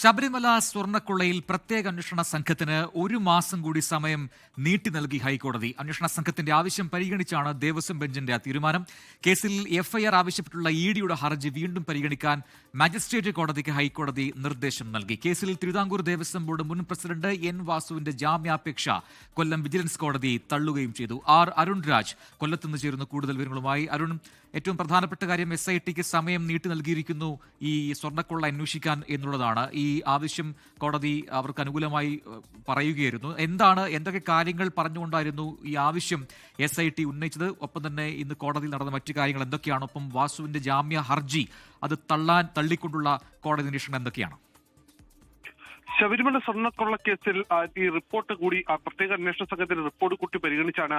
ശബരിമല സ്വർണ്ണക്കൊള്ളയിൽ പ്രത്യേക അന്വേഷണ സംഘത്തിന് 1 മാസം കൂടി സമയം നീട്ടി നൽകി ഹൈക്കോടതി. അന്വേഷണ സംഘത്തിന്റെ ആവശ്യം പരിഗണിച്ചാണ് ദേവസ്വം ബെഞ്ചിന്റെ തീരുമാനം. കേസിൽ എഫ്ഐആർ ആവശ്യപ്പെട്ടുള്ള ഇഡിയുടെ ഹർജി വീണ്ടും പരിഗണിക്കാൻ മജിസ്ട്രേറ്റ് കോടതിക്ക് ഹൈക്കോടതി നിർദ്ദേശം നൽകി. കേസിൽ തിരുവിതാംകൂർ ദേവസ്വം ബോർഡ് മുൻ പ്രസിഡന്റ് എൻ വാസുവിന്റെ ജാമ്യാപേക്ഷ കൊല്ലം വിജിലൻസ് കോടതി തള്ളുകയും ചെയ്തു. അരുൺ രാജ് കൊല്ലത്തുനിന്ന് ചേരുന്നു കൂടുതൽ വിവരങ്ങളുമായി. അരുൺ, ഏറ്റവും പ്രധാനപ്പെട്ട കാര്യം SITക്ക് സമയം നീട്ടി നൽകിയിരിക്കുന്നു ഈ സ്വർണ്ണക്കൊള്ള അന്വേഷിക്കാൻ എന്നുള്ളതാണ്. ഈ ആവശ്യം കോടതി അവർക്ക് അനുകൂലമായി പറയുകയായിരുന്നു. എന്തൊക്കെ കാര്യങ്ങൾ പറഞ്ഞുകൊണ്ടായിരുന്നു ഈ ആവശ്യം SIT ഉന്നയിച്ചത്? ഒപ്പം തന്നെ ഇന്ന് കോടതിയിൽ നടന്ന മറ്റു കാര്യങ്ങൾ എന്തൊക്കെയാണ്? ഒപ്പം വാസുവിന്റെ ജാമ്യ ഹർജി അത് തള്ളിക്കൊണ്ടുള്ള കോടതി നിരീക്ഷണം എന്തൊക്കെയാണ്? ശബരിമല സ്വർണ്ണക്കൊള്ള കേസിൽ ഈ റിപ്പോർട്ട് കൂടി പ്രത്യേക അന്വേഷണ സംഘത്തിന്റെ റിപ്പോർട്ട് കൂട്ടി പരിഗണിച്ചാണ്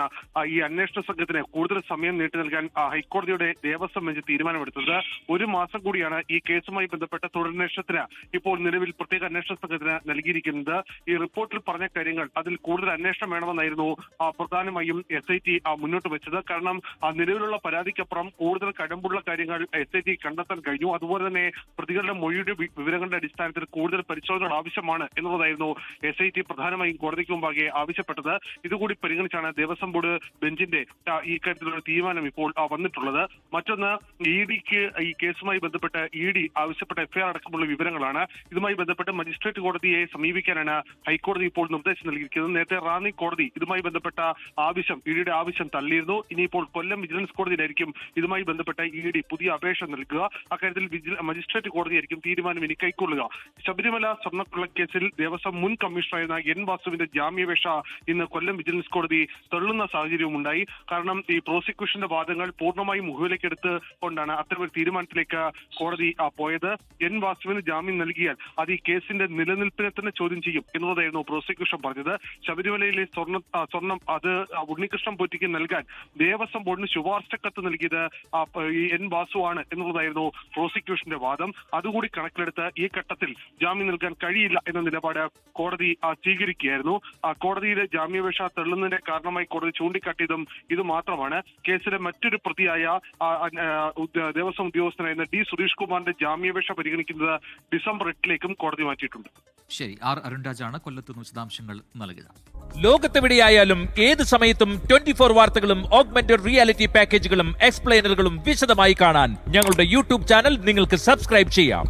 ഈ അന്വേഷണ സംഘത്തിന് കൂടുതൽ സമയം നീട്ടി നൽകാൻ ഹൈക്കോടതിയുടെ ദേവസ്വം ബെഞ്ച് തീരുമാനമെടുത്തത്. 1 മാസം കൂടിയാണ് ഈ കേസുമായി ബന്ധപ്പെട്ട തുടരന്വേഷണത്തിന് ഇപ്പോൾ നിലവിൽ പ്രത്യേക അന്വേഷണ സംഘത്തിന് നൽകിയിരിക്കുന്നത്. ഈ റിപ്പോർട്ടിൽ പറഞ്ഞ കാര്യങ്ങൾ അതിൽ കൂടുതൽ അന്വേഷണം വേണമെന്നായിരുന്നു പ്രധാനമായും SIT മുന്നോട്ട് വെച്ചത്. കാരണം നിലവിലുള്ള പരാതിക്കപ്പുറം കൂടുതൽ കഴമ്പുള്ള കാര്യങ്ങൾ SIT കണ്ടെത്താൻ കഴിഞ്ഞു. അതുപോലെ തന്നെ പ്രതികളുടെ മൊഴിയുടെ വിവരങ്ങളുടെ അടിസ്ഥാനത്തിൽ കൂടുതൽ പരിശോധനകൾ ആവശ്യം എന്നുള്ളതായിരുന്നു SIT പ്രധാനമായും കോടതിക്ക് മുമ്പാകെ ആവശ്യപ്പെട്ടത്. ഇതുകൂടി പരിഗണിച്ചാണ് ദേവസ്വം ബോർഡ് ബെഞ്ചിന്റെ ഈ കാര്യത്തിലുള്ള തീരുമാനം ഇപ്പോൾ വന്നിട്ടുള്ളത്. മറ്റൊന്ന്, ഇഡിക്ക് ഈ കേസുമായി ബന്ധപ്പെട്ട് ഇഡി ആവശ്യപ്പെട്ട എഫ്ഐആർ അടക്കമുള്ള വിവരങ്ങളാണ്. ഇതുമായി ബന്ധപ്പെട്ട് മജിസ്ട്രേറ്റ് കോടതിയെ സമീപിക്കാനാണ് ഹൈക്കോടതി ഇപ്പോൾ നിർദ്ദേശം നൽകിയിരിക്കുന്നത്. നേരത്തെ റാന്നി കോടതി ഇതുമായി ബന്ധപ്പെട്ട ഇഡിയുടെ ആവശ്യം തള്ളിയിരുന്നു. ഇനിയിപ്പോൾ കൊല്ലം വിജിലൻസ് കോടതിയിലായിരിക്കും ഇതുമായി ബന്ധപ്പെട്ട ഇഡി പുതിയ അപേക്ഷ നൽകുക. അക്കാര്യത്തിൽ മജിസ്ട്രേറ്റ് കോടതിയായിരിക്കും തീരുമാനം ഇനി കൈക്കൊള്ളുക. ശബരിമല സ്വർണ്ണക്കൊള്ള കേസിൽ ദേവസ്വം മുൻ കമ്മീഷണറായിരുന്ന എൻ വാസുവിന്റെ ജാമ്യാപേക്ഷ ഇന്ന് കൊല്ലം വിജിലൻസ് കോടതി തള്ളുന്ന സാഹചര്യവും ഉണ്ടായി. കാരണം ഈ പ്രോസിക്യൂഷന്റെ വാദങ്ങൾ പൂർണ്ണമായും മുഖവിലേക്കെടുത്ത് കൊണ്ടാണ് അത്തരമൊരു തീരുമാനത്തിലേക്ക് കോടതി പോയത്. എൻ വാസുവിന് ജാമ്യം നൽകിയാൽ അത് ഈ കേസിന്റെ നിലനിൽപ്പിനെ തന്നെ ചോദ്യം ചെയ്യും എന്നുള്ളതായിരുന്നു പ്രോസിക്യൂഷൻ പറഞ്ഞത്. ശബരിമലയിലെ സ്വർണം അത് ഉണ്ണികൃഷ്ണൻ പോറ്റിക്ക് നൽകാൻ ദേവസ്വം ബോർഡിന് ശുപാർശ കത്ത് നൽകിയത് ഈ എൻ വാസു ആണ് എന്നുള്ളതായിരുന്നു പ്രോസിക്യൂഷന്റെ വാദം. അതുകൂടി കണക്കിലെടുത്ത് ഈ ഘട്ടത്തിൽ ജാമ്യം നൽകാൻ കഴിയില്ല എന്ന നിലപാട് കോടതി സ്വീകരിക്കുകയായിരുന്നു. കോടതിയിലെ ജാമ്യാപേക്ഷ തള്ളുന്നതിന്റെ കാരണമായി കോടതി ചൂണ്ടിക്കാട്ടിയതും ഇത് മാത്രമാണ്. കേസിലെ മറ്റൊരു പ്രതിയായ ദേവസ്വം ഉദ്യോഗസ്ഥനായിരുന്ന D സുരേഷ് കുമാറിന്റെ ജാമ്യാപേക്ഷ പരിഗണിക്കുന്നത് ഡിസംബർ 8ലേക്കും കോടതി മാറ്റിയിട്ടുണ്ട്. ശരി, അരുൺ രാജാണ് കൊല്ലത്ത് വിശദാംശങ്ങൾ നൽകുക. ലോകത്തെവിടെയായാലും ഏത് സമയത്തും 24 വാർത്തകളും ഓഗ്മെന്റഡ് റിയാലിറ്റി പാക്കേജുകളും എക്സ്പ്ലെയിനറുകളും വിശദമായി കാണാൻ ഞങ്ങളുടെ YouTube ചാനൽ നിങ്ങൾക്ക് സബ്സ്ക്രൈബ് ചെയ്യാം.